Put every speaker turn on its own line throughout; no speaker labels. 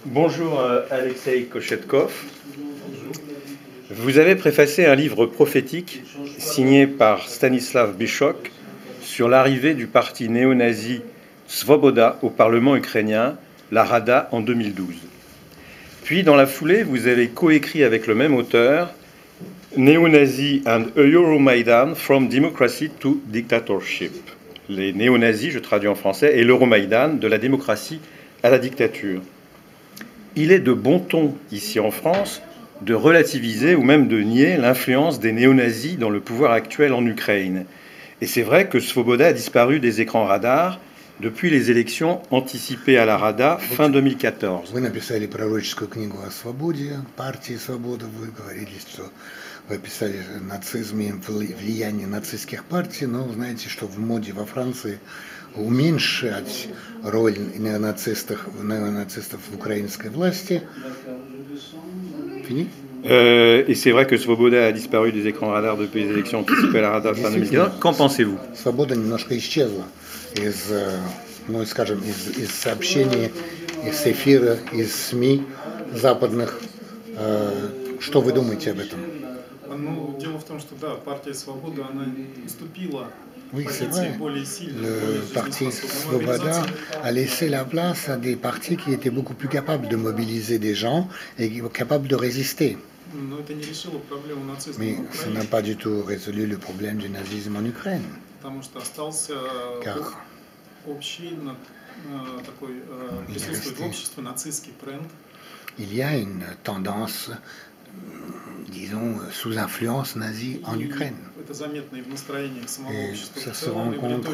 Bonjour Alexei Kochetkov. Vous avez préfacé un livre prophétique signé par Stanislav Bychok sur l'arrivée du parti néo-nazi Svoboda au Parlement ukrainien, la Rada, en 2012. Puis, dans la foulée, vous avez coécrit avec le même auteur Néo-Nazi and Euromaidan from Democracy to Dictatorship. Les néo-nazis, je traduis en français, et l'Euromaïdan, de la démocratie à la dictature. Il est de bon ton, ici en France, de relativiser ou même de nier l'influence des néo-nazis dans le pouvoir actuel en Ukraine. Et c'est vrai que Svoboda a disparu des écrans radars depuis les élections anticipées à la Rada fin 2014.
Вы написали пророческую книгу о свободе, партии «Свобода». Вы говорили, что вы описали нацизм и влияние нацистских партий, но знаете, что в моде во Франции уменьшать роль неонацистов в украинской власти. Fini?
Et c'est vrai que Svoboda a disparu des écrans radars depuis les élections anticipées à la Rada fin 2014. Qu'en pensez-vous?
Свобода немножко исчезла из, ну, скажем, из сообщений, из эфира, из СМИ западных. Что вы думаете об этом?
Ну, дело в том, что да, партия «Свобода», она уступила.
Oui, c'est vrai. Le parti Svoboda a laissé la place à des partis qui étaient beaucoup plus capables de mobiliser des gens et capables de résister. Mais ça n'a pas du tout résolu le problème du nazisme en Ukraine. Car il y a une tendance, disons, sous influence nazie en Ukraine. Et ça se rencontre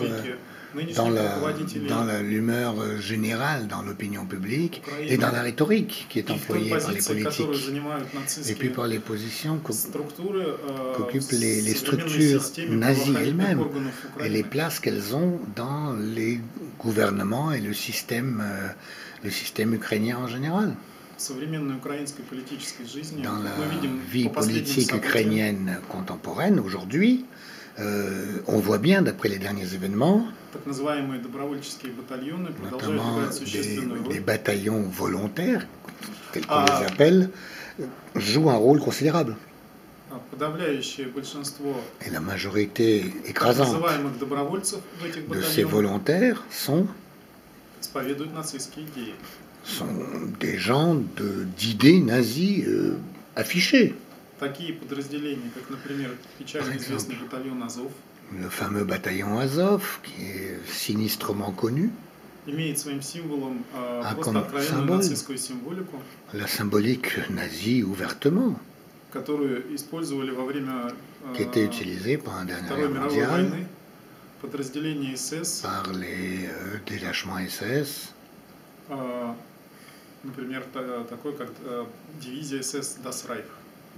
dans l'humeur générale, dans l'opinion publique et dans la rhétorique qui est employée par les politiques. Et puis par les positions qu'occupent les structures nazies elles-mêmes et les places qu'elles ont dans les gouvernements et le système ukrainien en général. Dans la vie politique ukrainienne contemporaine, aujourd'hui, on voit bien, d'après les derniers événements, notamment des bataillons volontaires, tels qu'on les appelle, jouent un rôle considérable. Et la majorité écrasante de ces volontaires sont des gens d'idées nazies affichées. Par exemple, le fameux bataillon Azov, qui est sinistrement connu, a comme symbole la symbolique nazie ouvertement, qui était utilisée pendant la Dernière Guerre mondiale par les détachements SS.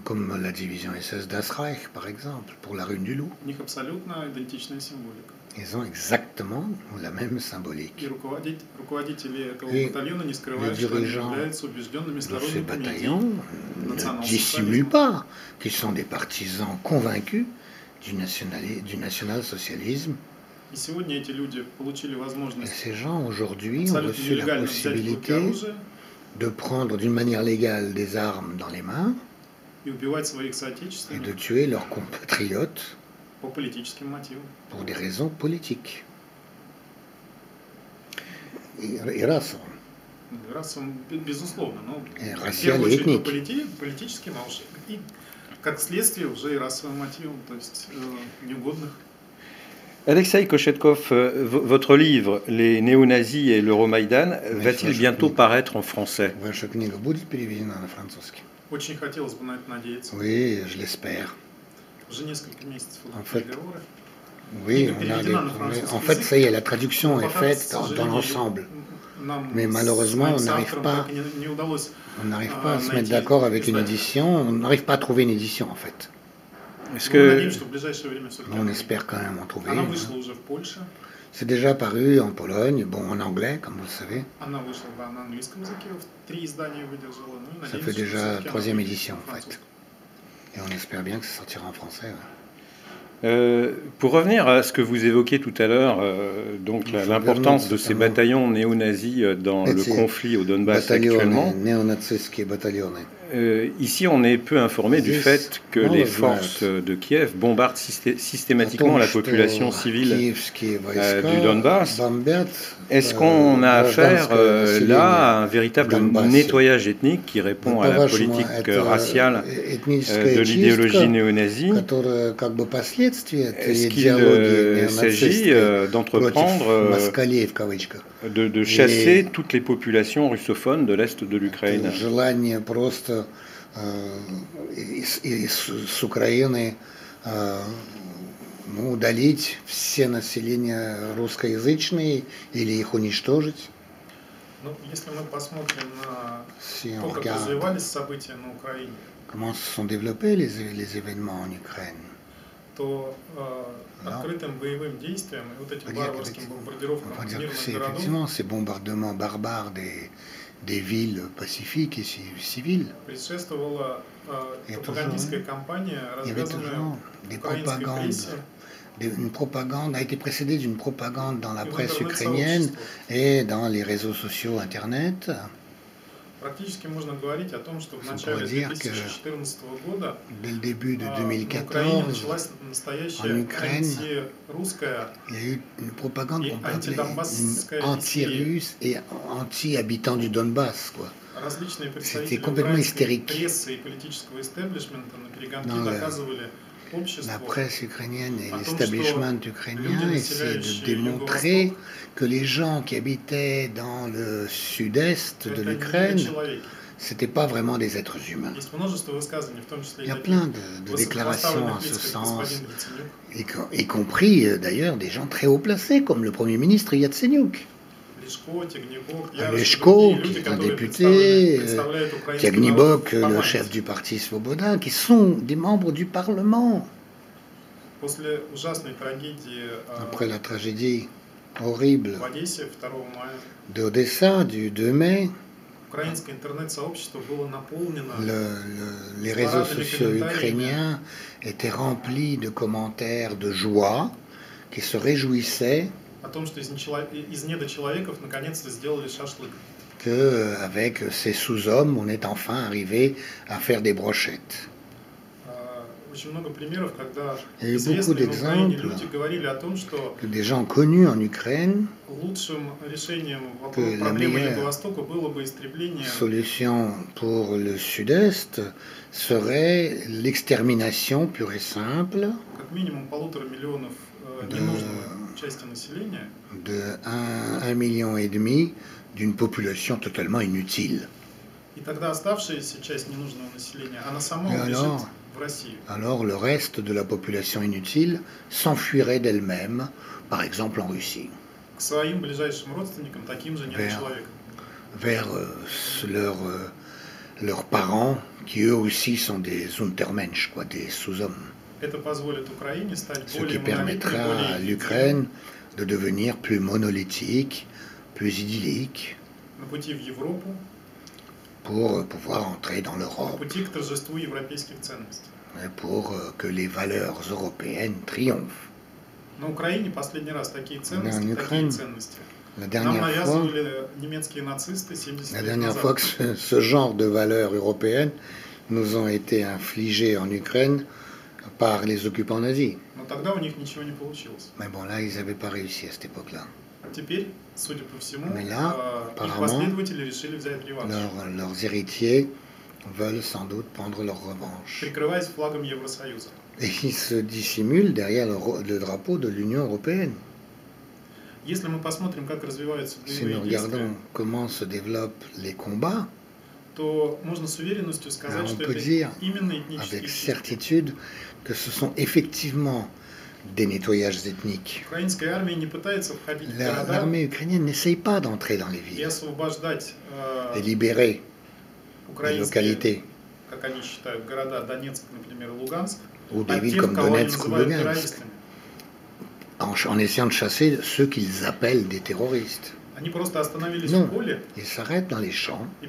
Comme la division SS Das Reich, par exemple, pour la Rune du Loup. Ils ont exactement la même symbolique. Et les dirigeants de ces bataillons ne dissimulent pas qu'ils sont des partisans convaincus du national-socialisme. Et ces gens, aujourd'hui, ont reçu la possibilité de prendre d'une manière légale des armes dans les mains et de tuer leurs compatriotes pour des raisons politiques et raciales et ethniques.
Alexei Kochetkov, votre livre, Les néo-nazis et l'Euromaïdan, va-t-il bientôt paraître en français?
Oui, je l'espère. En fait, oui, en fait, ça y est, la traduction est faite dans l'ensemble. Mais malheureusement, on n'arrive pas à se mettre d'accord avec une édition, on n'arrive pas à trouver une édition, en fait.
Est-ce que...
On espère quand même en trouver. C'est déjà paru en Pologne, bon, en anglais, comme vous le savez. Ça fait déjà la 3e édition, en fait. Et on espère bien que ça sortira en français. Ouais.
Pour revenir à ce que vous évoquiez tout à l'heure, donc l'importance de ces bataillons néo-nazis dans le conflit au Donbass actuellement, ici on est peu informé du fait que les forces de Kiev bombardent systématiquement la population civile du Donbass. Est-ce qu'on a affaire là à un véritable nettoyage ethnique qui répond à la politique raciale de l'idéologie néo-nazie? Est-ce qu'il s'agit d'entreprendre, de chasser toutes les populations russophones de l'Est de l'Ukraine?
С Украины удалить все населения русскоязычные или их уничтожить?
Ну, если мы посмотрим на то, как развивались события на Украине,
comment se sont développés les événements en Ukraine,
то открытым боевым действиям и вот этим варварским бомбардировкам мирных городов,
effectivement, ces bombardements barbares des villes pacifiques et civiles.
предшествовала пропагандистская кампания, развязанная украинской прессой.
Une propagande a été précédée d'une propagande dans la presse ukrainienne et dans les réseaux sociaux Internet.
Практически можно говорить о том, что в начале 2014 года
dès le début de
на Украине началась настоящая антирусская и антидонбасская
anti-russe et anti-habitants du Donbass, quoi.
Различные представители украинской прессы и политического истеблишмента на перегонки доказывали
La presse ukrainienne et l'establishment ukrainien essaient de démontrer que les gens qui habitaient dans le sud-est de l'Ukraine, c'était pas vraiment des êtres humains. Il y a plein de déclarations en ce sens, y compris d'ailleurs des gens très haut placés, comme le Premier ministre Yatsenyuk. Leshko, qui est un député, Tiagnibok, le chef du parti Svoboda, qui sont des membres du Parlement. Après la tragédie horrible d'Odessa du 2 mai, les réseaux sociaux ukrainiens étaient remplis de commentaires de joie qui se réjouissaient qu'avec ces sous-hommes, on est enfin arrivé à faire des brochettes. Il y a eu beaucoup d'exemples que des gens connus en Ukraine que la meilleure solution pour le Sud-Est serait l'extermination pure et simple de 1,5 million d'une population totalement inutile. Alors le reste de la population inutile s'enfuirait d'elle-même, par exemple en Russie, vers leurs parents, qui eux aussi sont des Untermensch, quoi, des sous-hommes. Ce qui permettra à l'Ukraine de devenir plus monolithique, plus idyllique, pour pouvoir entrer dans l'Europe, pour que les valeurs européennes triomphent.
Mais en Ukraine,
la dernière fois que ce genre de valeurs européennes nous ont été infligées en Ukraine par les occupants nazis. Mais bon, là, ils n'avaient pas réussi à cette époque-là. Mais là, apparemment, leurs héritiers veulent sans doute prendre leur revanche. Et ils se dissimulent derrière le drapeau de l'Union européenne. Si nous regardons comment se développent les combats, on peut dire avec certitude que ce sont effectivement des nettoyages ethniques. L'armée ukrainienne n'essaye pas d'entrer dans les villes et libérer les localités ou des villes comme Donetsk ou Lugansk en essayant de chasser ceux qu'ils appellent des terroristes. Non, ils s'arrêtent dans les champs et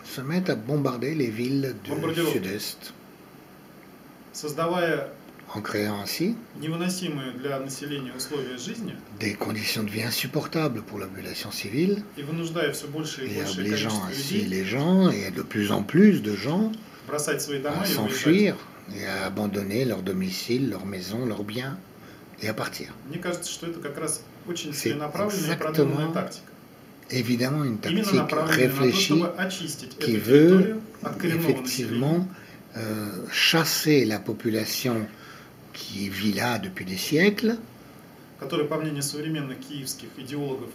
se mettent à bombarder les villes du sud-est. en créant ainsi
невыносимые для населения условия жизни
des conditions de vie insupportables pour la population civile
и вынуждая все больше и
et
больше
obligeant
количество
ainsi
людей
les gens et de plus en plus de gens
бросать свои дома
à
и уезжать.
s'enfuir et à abandonner leur domicile, leur maison, leurs biens et à partir.
Мне кажется, что это как раз очень
C'est
целенаправленная и продуманная
exactement,
тактика.
évidemment, une
Именно
tactique
направленная на то,
réfléchie
чтобы очистить
qui
эту
veut
территорию от коренного населения.
effectivement chasser la population qui vit là depuis des siècles,
который, по мнению современных киевских идеологов,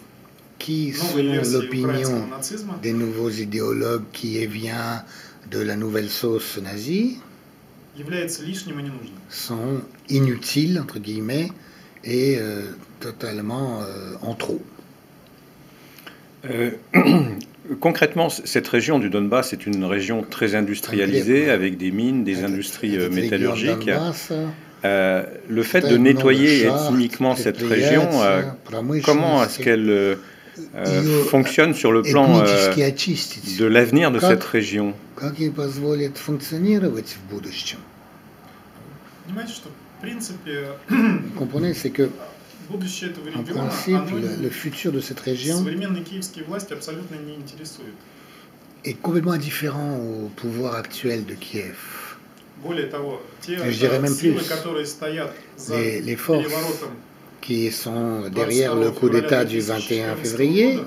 qui,
новой
selon
версии украинского
l'opinion
нацизма,
des nouveaux idéologues qui vient de la nouvelle sauce nazie,
является лишним и ненужным.
sont inutiles, entre guillemets, et totalement en trop.
Concrètement, cette région du Donbass est une région très industrialisée, avec des mines, des industries métallurgiques. Le fait de nettoyer ethniquement cette région, comment est-ce qu'elle fonctionne sur le plan de l'avenir de cette région?
Понимаете, что в принципе
Vous comprenez, c'est que
будущее этого
en
региона,
principe,
оно
le futur de cette région
современные киевские власти абсолютно не интересует.
est complètement indifférent au pouvoir actuel de Kiev.
Более того, те
Je dirais même
силы,
plus.
которые стоят за
Les forces
переворотом
qui sont derrière le coup d'État du 21 février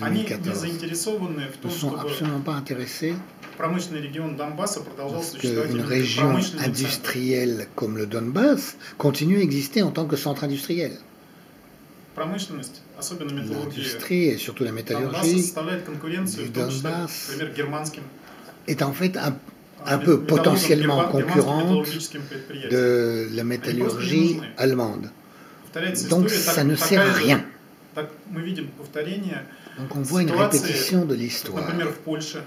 они не
2014
заинтересованы в
ne
том,
sont
чтобы
absolument pas intéressés
промышленный регион Донбасса продолжал
parce
существовать
qu'une
именно как
région
промышленный центр.
industrielle comme le Donbass continue à exister en tant que centre industriel.
Промышленность, особенно металлургия,
L'industrie et surtout la
Донбасса
métallurgie
составляет конкуренцию,
du
в том числе,
Donbass
например, германским
est en fait un peu potentiellement concurrente de la métallurgie allemande. Donc ça ne sert à rien.
Мы видим повторение
Donc on voit une répétition de l'histoire.
например, в Польше.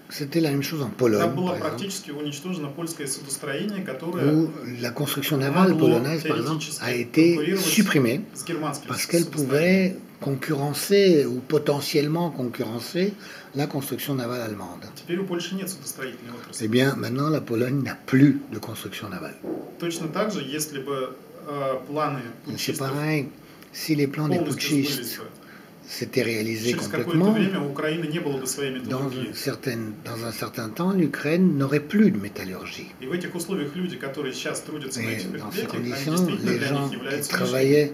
C'était la même chose en
Там
Pologne,
было
par exemple,
практически уничтожено польское судостроение, которое
où la construction navale polonaise, par exemple, a été supprimée
с германским
parce qu'elle
судостроением.
pouvait concurrencer ou potentiellement concurrencer la construction navale allemande.
Теперь у Польши нет судостроительной
Eh
отрасли.
bien, maintenant, la Pologne n'a plus de construction navale.
Точно так же, если бы планы
C'est
путчистов
pareil, si les plans des
полностью сбылись
putschistes
бы,
s'étaient réalisés
через какое-то
complètement,
время у Украины не было бы своей металлургии.
dans un certain temps, l'Ukraine n'aurait plus de métallurgie.
И в этих условиях люди, которые сейчас трудятся на
Et
этих
dans ces
предприятиях, они
conditions,
действительно
les
для
gens
них
qui
являются лишними.
travaillaient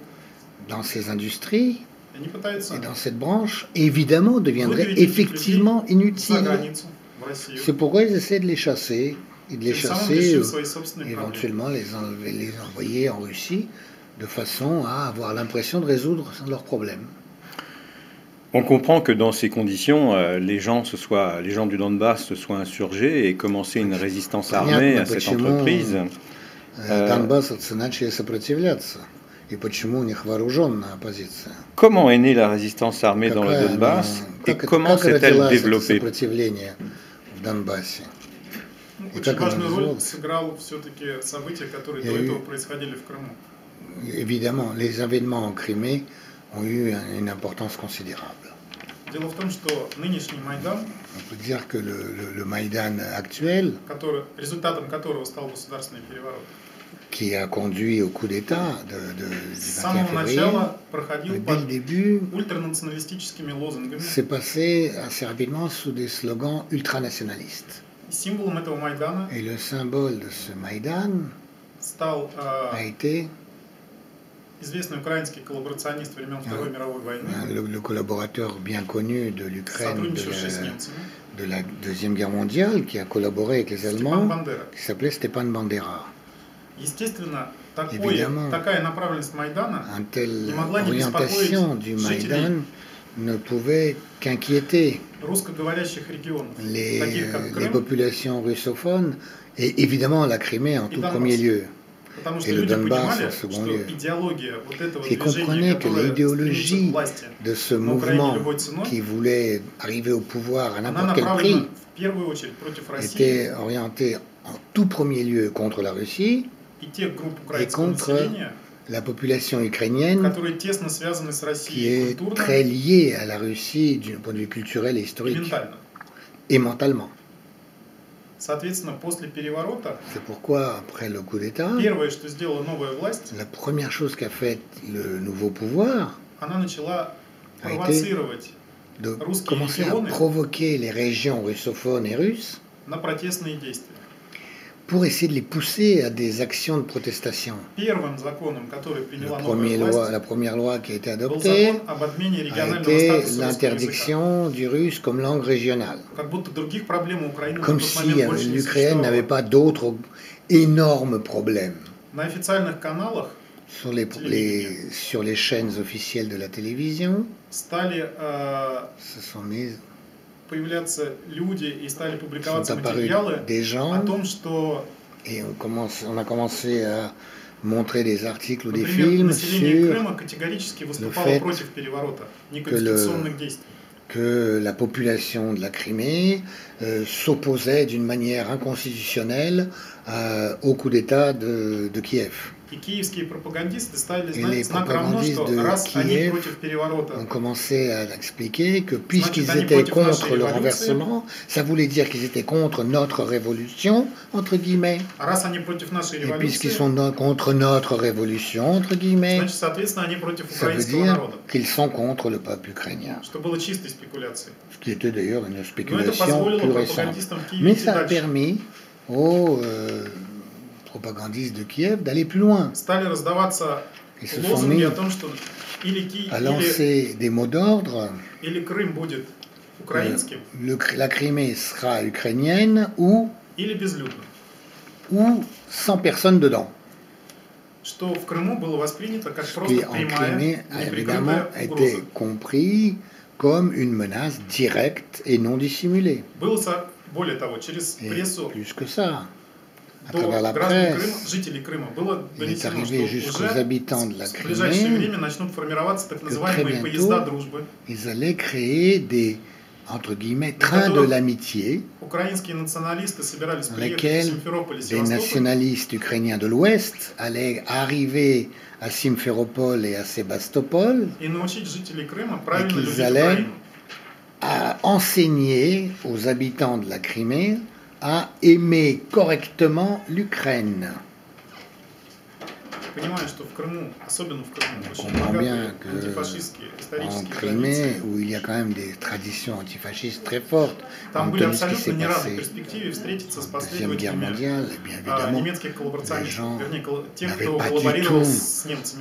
dans ces industries
Они пытаются
et dans cette branche, évidemment, deviendraient
выдавить этих
effectivement
людей за
inutiles.
границу, в Россию.
C'est pourquoi ils essaient de les chasser, et de les
Тем самым
chasser,
решив свои собственные проблемы.
éventuellement les envoyer en Russie, de façon à avoir l'impression de résoudre leurs problèmes.
On comprend que dans ces conditions, les gens du Donbass se soient insurgés et commencé une résistance armée à cette entreprise.
Донбасс начали сопротивляться. И почему у них вооруженная оппозиция?
Comment est née la résistance armée dans le Donbass et comment s'est-elle développée?
Сопротивление в Донбассе.
Очень важную роль сыграл все-таки события, которые до этого происходили в Крыму.
Évidemment, les événements en Crimée ont eu une importance considérable.
Дело в том, что нынешний Майдан,
On peut dire que le Maïdan actuel,
результатом которого стал государственный переворот,
qui a conduit au coup d'État du
с
21
самого
février,
начала проходил
dès le
под
début,
ультранационалистическими лозунгами.
s'est passé assez rapidement sous des slogans ultranationalistes.
Символом этого Майдана
Et le symbole de ce Maïdan
стал
a été
известный украинский коллаборационист времен Второй мировой войны,
le collaborateur bien connu de l'Ukraine
сотрудничавший с немцами,
de la Deuxième Guerre mondiale, qui a collaboré avec les
Степан
Allemands,
Бандера.
qui s'appelait Stepan Bandera.
Естественно,
Évidemment,
такая направленность Майдана
Une telle
не могла не
orientation
беспокоить
du
жителей
Maïdan ne pouvait qu'inquiéter
русскоговорящих регионов,
les,
таких как
les
Крым,
populations russophones et évidemment la Crimée en tout
Donbass.
premier lieu.
потому что
et le
люди
Donbass
понимали,
en second
что
lieu.
идеология вот этого
Ils
движения,
comprenaient que
которое стремится
l'idéologie
к власти,
de ce
на Украине
mouvement
любой ценой,
qui voulait arriver au pouvoir à
она
n'importe quel
направлена
prix
в первую очередь против России
était orientée en tout premier lieu contre la Russie,
и тех групп
et
украинского
contre
населения,
la population ukrainienne
которые тесно связаны с
qui
Россией
est
культурно
très liée à la Russie du point de vue culturel et
и
historique
ментально.
et mentalement. C'est pourquoi, après le coup d'État, la première chose qu'a fait le nouveau pouvoir a été de commencer à provoquer les régions russophones et russes pour essayer de les pousser à des actions de protestation. La première loi qui a été adoptée a été l'interdiction du russe comme langue régionale. Comme si l'Ukraine n'avait pas d'autres énormes problèmes. Sur les chaînes officielles de la télévision, se sont mises sont apparus des gens et on a commencé à montrer des articles ou des films sur le fait que la population de la Crimée s'opposait d'une manière inconstitutionnelle au coup d'État de Kiev. Et les propagandistes de Kiev ont commencé à expliquer que puisqu'ils étaient contre le renversement, ça voulait dire qu'ils étaient contre notre révolution, entre guillemets. Et puisqu'ils sont contre notre révolution, entre guillemets, ça veut dire qu'ils sont contre le peuple ukrainien. Ce qui était d'ailleurs une spéculation pure et simple. Mais ça a permis aux propagandistes de Kiev d'aller plus loin. Ils se sont mis à lancer des mots d'ordre. La Crimée sera ukrainienne ou sans personne dedans. Ce qui en Crimée a évidemment été compris comme une menace directe et non dissimulée. Et plus que ça, à travers la presse, il est arrivé jusqu'aux habitants de la Crimée que très bientôt, ils allaient créer des, entre guillemets, trains de l'amitié, dans lesquels des nationalistes ukrainiens de l'Ouest allaient arriver à Simferopol et à Sébastopol, et qu'ils allaient enseigner aux habitants de la Crimée à aimer correctement l'Ukraine. On comprend bien qu'en Crimée, où il y a quand même des traditions antifascistes très fortes, compte tenu de ce qui s'est passé en Deuxième Guerre mondiale, et bien évidemment, les gens n'avaient pas du tout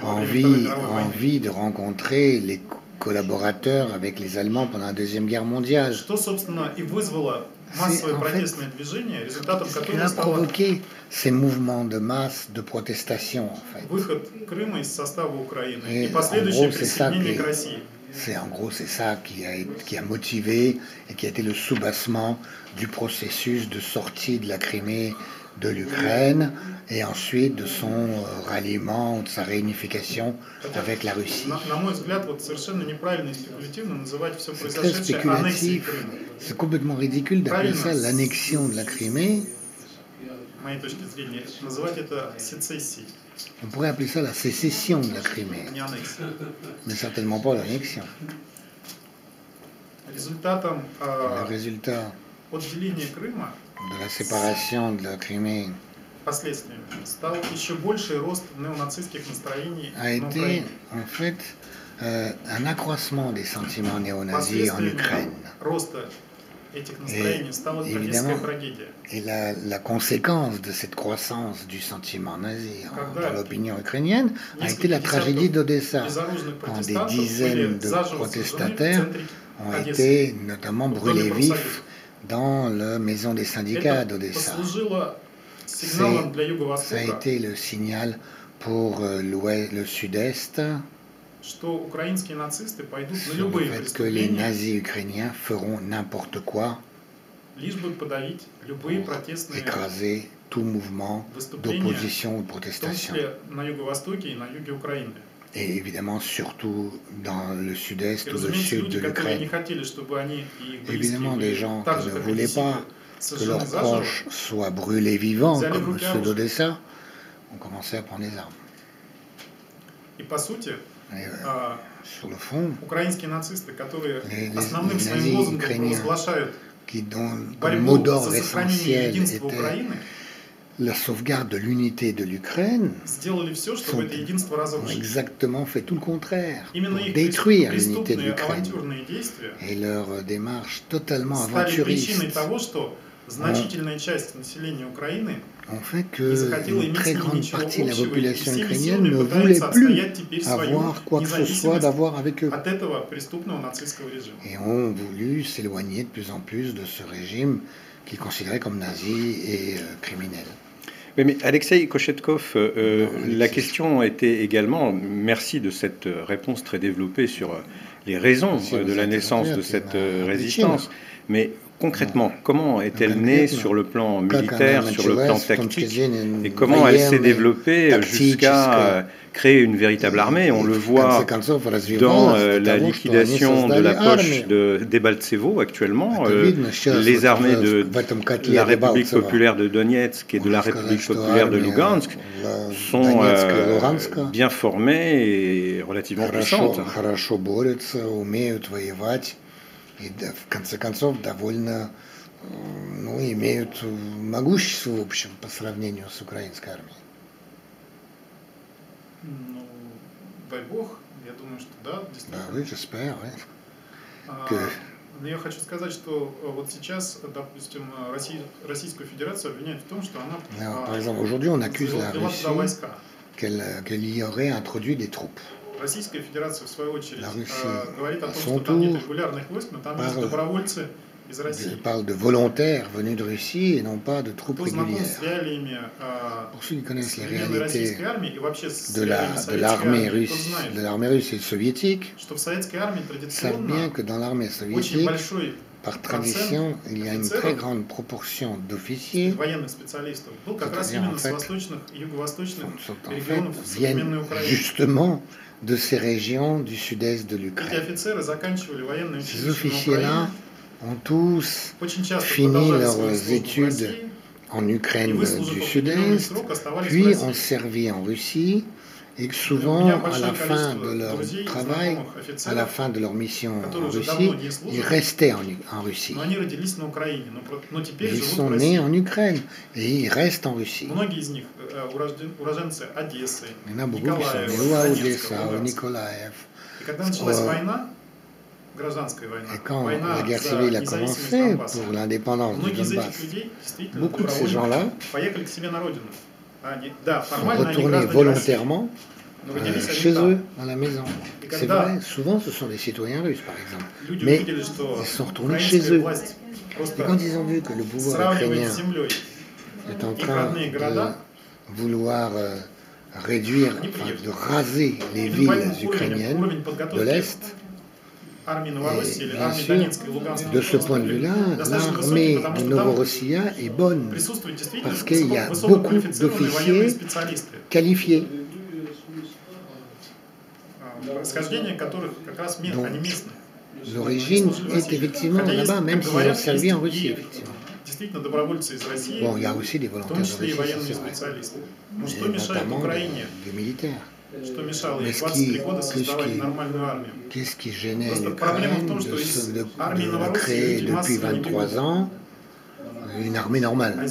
envie de rencontrer les collaborateurs avec les Allemands pendant la Deuxième Guerre mondiale. Ce qui a provoqué ces mouvements de masse de protestation, en fait. Et en gros, c'est ça qui a motivé et qui a été le soubassement du processus de sortie de la Crimée de l'Ukraine et ensuite de son ralliement, de sa réunification avec la Russie. C'est très spéculatif, c'est complètement ridicule d'appeler ça l'annexion de la Crimée. On pourrait appeler ça la sécession de la Crimée, mais certainement pas l'annexion. Le résultat de la séparation de la Crimée a été en fait un accroissement des sentiments néo-nazis en Ukraine. Et évidemment, la conséquence de cette croissance du sentiment nazi dans l'opinion ukrainienne a été la tragédie d'Odessa, quand des dizaines de protestataires ont été notamment brûlés vifs dans la maison des syndicats d'Odessa. Ça a été le signal pour le sud-est sur le fait que les nazis ukrainiens feront n'importe quoi pour écraser tout mouvement d'opposition ou de protestation. Et évidemment, surtout dans le sud-est ou le sud de l'Ukraine. Évidemment, des gens qui ne voulaient pas que leurs proches soient brûlés vivants, comme ceux d'Odessa, ont commencé à prendre les armes. Et sur le fond, les nazis ukrainiens dont le mot d'ordre essentiel était la sauvegarde de l'unité de l'Ukraine, ont exactement fait tout le contraire, pour détruire l'unité de l'Ukraine. Et leur démarche totalement aventuriste ont fait qu'une très grande partie de la population ukrainienne ne voulait plus avoir quoi que ce soit d'avoir avec eux. Et ont voulu s'éloigner de plus en plus de ce régime qu'ils considéraient comme nazi et criminel.
Mais Alexei Kochetkov, la question était également, merci de cette réponse très développée sur les raisons de la naissance de cette résistance, mais concrètement, comment est-elle née sur le plan militaire, sur le plan tactique, et comment elle s'est développée jusqu'à créer une véritable armée? On le voit dans la liquidation de la poche de Debaltsevo actuellement. Les armées de la République populaire de Donetsk et de la République populaire de Lugansk sont bien formées et relativement puissantes.
И в конце концов довольно, имеют могущество, в общем, по сравнению с украинской армией.
Ну, дай бог, я думаю, что да, действительно.
Да, oui, j'espère, oui.
Но я хочу сказать, что вот сейчас, допустим, Российскую Федерацию обвиняют в том, что она
par exemple, aujourd'hui, on accuse la Russie qu'elle y aurait introduit des troupes.
Российская Федерация, в свою очередь, говорит о том, что там нет регулярных войск, но там есть добровольцы из России.
Elle parle de volontaires venus de Russie et non pas de troupes régulières. Pour ceux qui connaissent les réalités de l'armée russe et soviétique, savent bien que dans l'armée soviétique, par tradition, il y a une très grande proportion d'officiers qui en fait viennent justement de ces régions du sud-est de l'Ukraine. Ces officiers-là ont tous fini leurs études en Ukraine du sud-est, puis ont servi en Russie, et souvent, à la fin de leur travail, à la fin de leur mission en Russie, ils restaient en Russie. Mais ils sont nés en Ukraine et ils restent en Russie. Il y en a beaucoup qui sont nés ou à Odessa, ou Nikolaev. Et quand la guerre civile a commencé pour l'indépendance du Donbass, beaucoup de ces gens-là sont retournés volontairement chez eux, dans la maison. C'est vrai, souvent ce sont des citoyens russes par exemple, mais ils sont retournés chez eux. Et quand ils ont vu que le pouvoir ukrainien est en train de vouloir réduire, de raser les villes ukrainiennes de l'Est, et bien sûr, de ce point de vue-là, l'armée de Novorossiya est bonne, parce qu'il y a beaucoup d'officiers qualifiés. Donc, l'origine est effectivement là-bas, même s'ils ont servi en Russie, effectivement. Bon, il y a aussi des volontaires de Russie, c'est vrai, mais notamment des militaires. Mais qu'est-ce qui gênait l'Ukraine de créer depuis 23 ans une armée normale?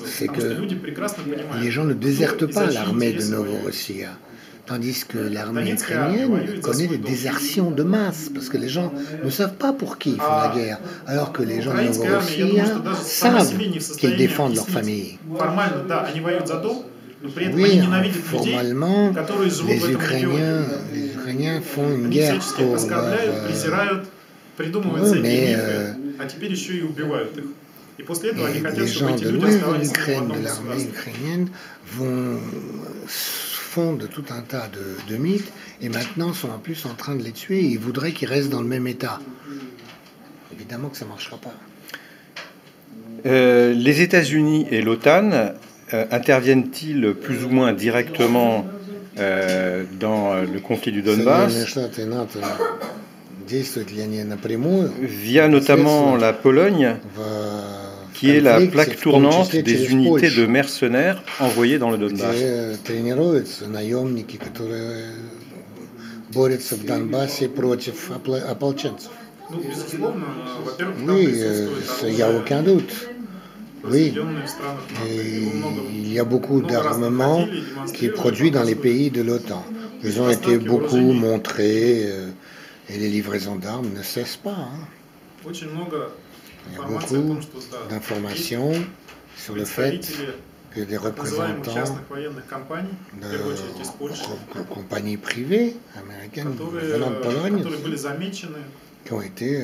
C'est que les gens ne désertent pas l'armée de Novorossiya, tandis que l'armée ukrainienne connaît des désertions de masse, parce que les gens ne savent pas pour qui ils font la guerre, alors que les gens de Novorossiya savent qu'ils défendent leur famille. Oui, formellement, les Ukrainiens font une guerre pour eux, mais les gens de l'ouest de l'Ukraine, de l'armée ukrainienne, fondent tout un tas de mythes et maintenant sont en plus en train de les tuer et ils voudraient qu'ils restent dans le même état. Évidemment que ça ne marchera pas.
Les États-Unis et l'OTAN interviennent-ils plus ou moins directement dans le conflit du Donbass via notamment la Pologne, qui est la plaque tournante des unités de mercenaires envoyées dans le Donbass.
Oui, il n'y a aucun doute. Oui, et il y a beaucoup d'armements qui est produit dans les pays de l'OTAN. Ils ont été beaucoup montrés et les livraisons d'armes ne cessent pas. Hein. Il y a beaucoup d'informations sur le fait que des représentants de compagnies privées américaines venant de Pologne qui ont été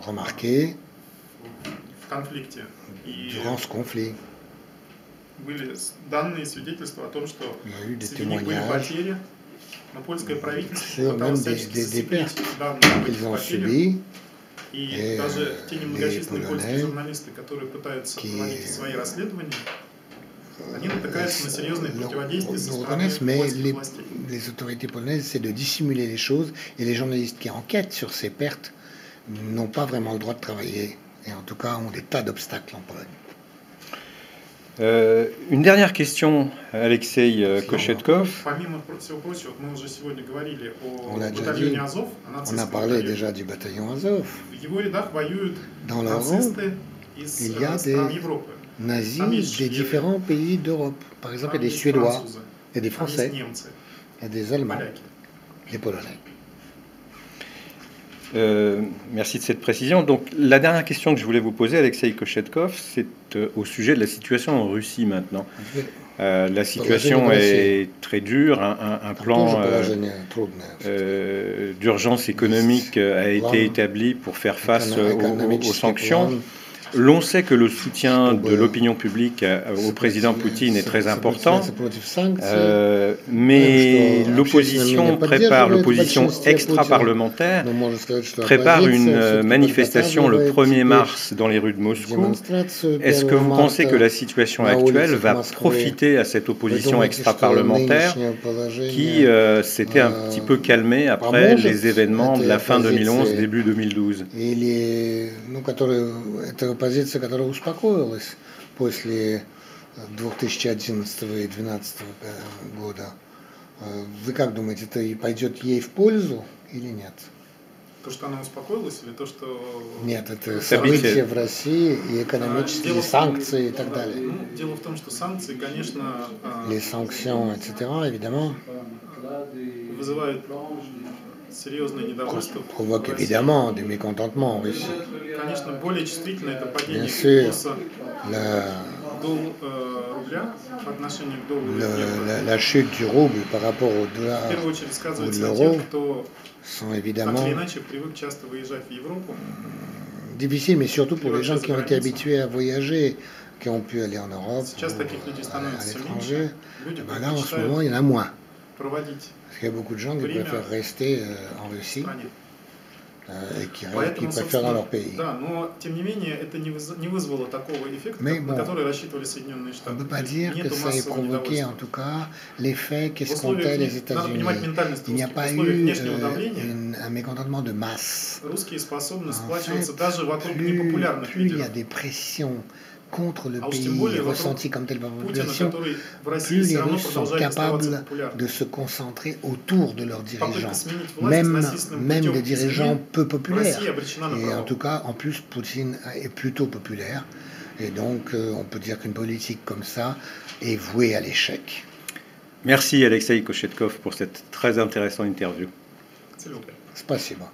remarqués durant ce conflit. Il y a eu des témoignages sur même des pertes qu'ils ont subies. Et les Polonais qui le reconnaissent, mais les autorités polonaises essaient de dissimuler les choses et les journalistes qui enquêtent sur ces pertes n'ont pas vraiment le droit de travailler et en tout cas ont des tas d'obstacles en Pologne.
Une dernière question, Alexei Kochetkov.
On l'a déjà dit, on a parlé déjà du bataillon Azov. Dans leur rang, il y a des nazis des différents pays d'Europe. Par exemple, il y a des Suédois, il y a des Français, il y a des Allemands, des Polonais.
Merci de cette précision. Donc, la dernière question que je voulais vous poser, Alexei Kochetkov, c'est au sujet de la situation en Russie maintenant. La situation est très dure. Un plan d'urgence économique a été établi pour faire face aux sanctions. L'on sait que le soutien de l'opinion publique au président Poutine est très important, mais l'opposition extra-parlementaire prépare une manifestation le 1er mars dans les rues de Moscou. Est-ce que vous pensez que la situation actuelle va profiter à cette opposition extra-parlementaire qui s'était un petit peu calmée après les événements de la fin 2011, début 2012?
Позиция, которая успокоилась после 2011 и 2012 года. Вы как думаете, это и пойдет ей в пользу или нет?
То, что она успокоилась, или то, что...
Нет, это события в России и экономические санкции и так далее.
Ну, дело в том, что санкции, конечно...
Les sanctions, etc., évidemment.
Вызывают серьезное недовольство.
Provoque évidemment des mécontentements en Russie.
Конечно, более чувствительно это падение курса рубля по отношению к доллару.
La chute du rouble par rapport au dollar
В первую очередь сказывается на тех, кто так или иначе привык часто выезжать в Европу.
Difficile, mais surtout pour les gens qui ont été habitués à voyager, qui ont pu aller en Europe, à l'étranger. Ben là, en ce moment, il y en a moins. Parce qu'il y a beaucoup de gens qui préfèrent rester en Russie et qui préfèrent dans leur pays. Mais bon, on ne peut pas dire que ça ait provoqué en tout cas l'effet qu'escomptaient les États-Unis. Il n'y a pas eu un mécontentement de masse. En fait, plus il y a des pressions contre le pays ressenti comme tel par la population, plus les Russes sont capables de se concentrer autour de leurs dirigeants, même des dirigeants peu populaires. Et en tout cas, en plus, Poutine est plutôt populaire. Et donc, on peut dire qu'une politique comme ça est vouée à l'échec.
Merci Alexei Kochetkov pour cette très intéressante interview.
Спасибо.